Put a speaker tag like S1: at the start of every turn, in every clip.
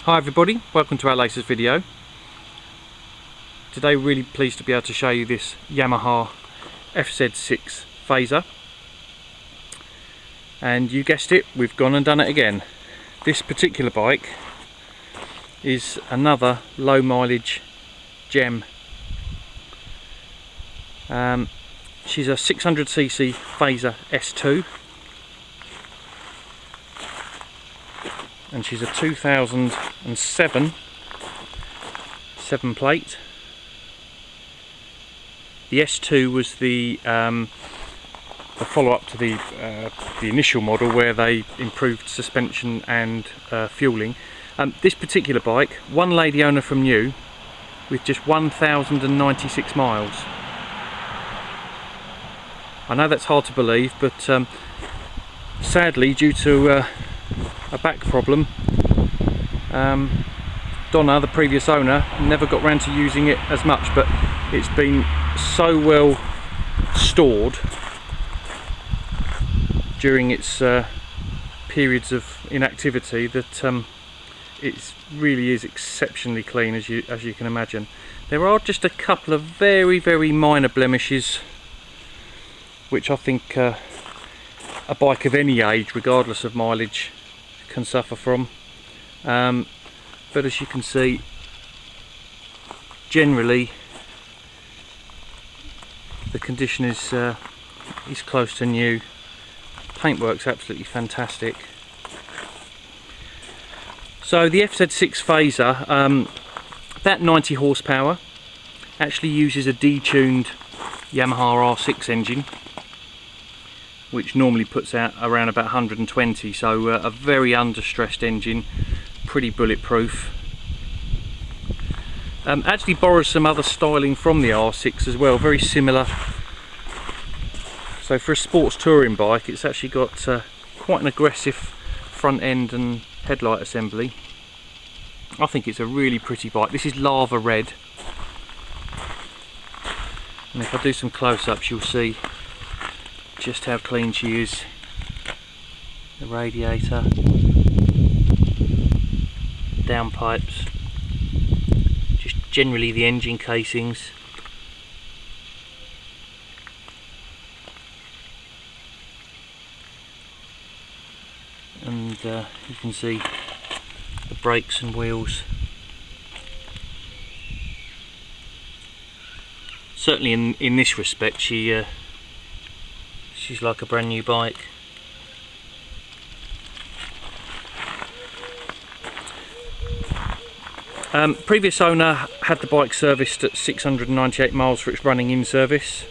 S1: Hi everybody, welcome to our latest video. Today really pleased to be able to show you this Yamaha FZ6 phaser. And you guessed it, we've gone and done it again. This particular bike is another low mileage gem. She's a 600cc phaser S2. And she's a 2007 7 plate. The S2 was the follow-up to the initial model, where they improved suspension and fueling. This particular bike, one lady owner from new, with just 1,096 miles. I know that's hard to believe, but sadly, due to a back problem, Donna, the previous owner, never got round to using it as much, but it's been so well stored during its periods of inactivity that it really is exceptionally clean, as you can imagine. There are just a couple of very minor blemishes which I think a bike of any age, regardless of mileage, can suffer from, but as you can see, generally the condition is close to new. Paintwork's absolutely fantastic. So the FZ6 phaser, that 90 horsepower, actually uses a detuned Yamaha R6 engine, which normally puts out around about 120, so a very understressed engine, pretty bulletproof. Actually borrows some other styling from the R6 as well, very similar. So for a sports touring bike, it's actually got quite an aggressive front end and headlight assembly. I think it's a really pretty bike. This is lava red, and if I do some close-ups, you'll see just how clean she is. The radiator, downpipes, just generally the engine casings. And you can see the brakes and wheels. Certainly in this respect, she's like a brand new bike. Previous owner had the bike serviced at 698 miles for its running in service,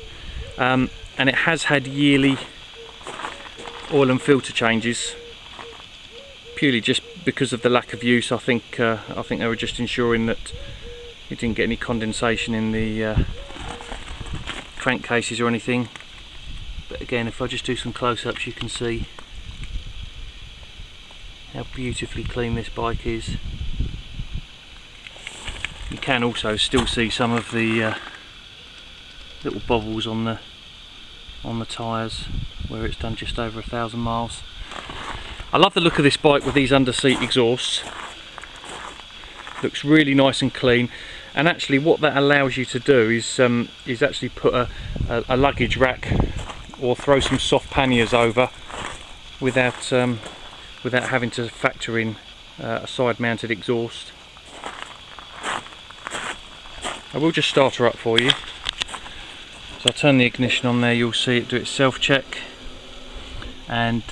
S1: and it has had yearly oil and filter changes, purely just because of the lack of use. I think they were just ensuring that it didn't get any condensation in the crankcases or anything. But again, if I just do some close-ups, you can see how beautifully clean this bike is. You can also still see some of the little bobbles on the tyres where it's done just over 1,000 miles. I love the look of this bike with these under-seat exhausts. Looks really nice and clean. And actually, what that allows you to do is actually put a luggage rack, or throw some soft panniers over without having to factor in a side mounted exhaust. I will just start her up for you. So I'll turn the ignition on there, you'll see it do its self check, and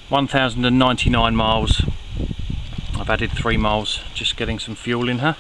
S1: 1,099 miles. I've added 3 miles just getting some fuel in her.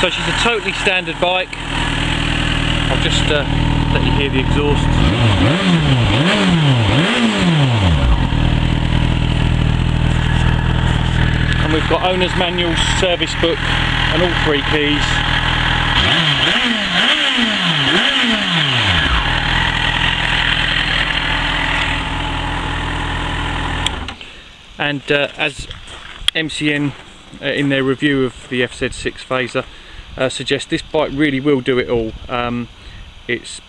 S1: So she's a totally standard bike. I'll just let you hear the exhaust. And we've got owner's manual, service book and all 3 keys. And as MCN in their review of the FZ6 Phaser suggest, this bike really will do it all. It's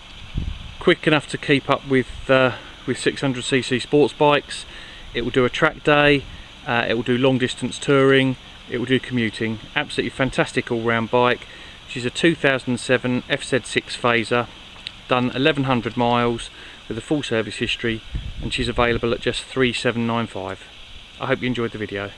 S1: quick enough to keep up with 600cc sports bikes. It will do a track day, it will do long distance touring, it will do commuting. Absolutely fantastic all-round bike. She's a 2007 FZ6 Phaser, done 1100 miles with a full service history, and she's available at just 3,795. I hope you enjoyed the video.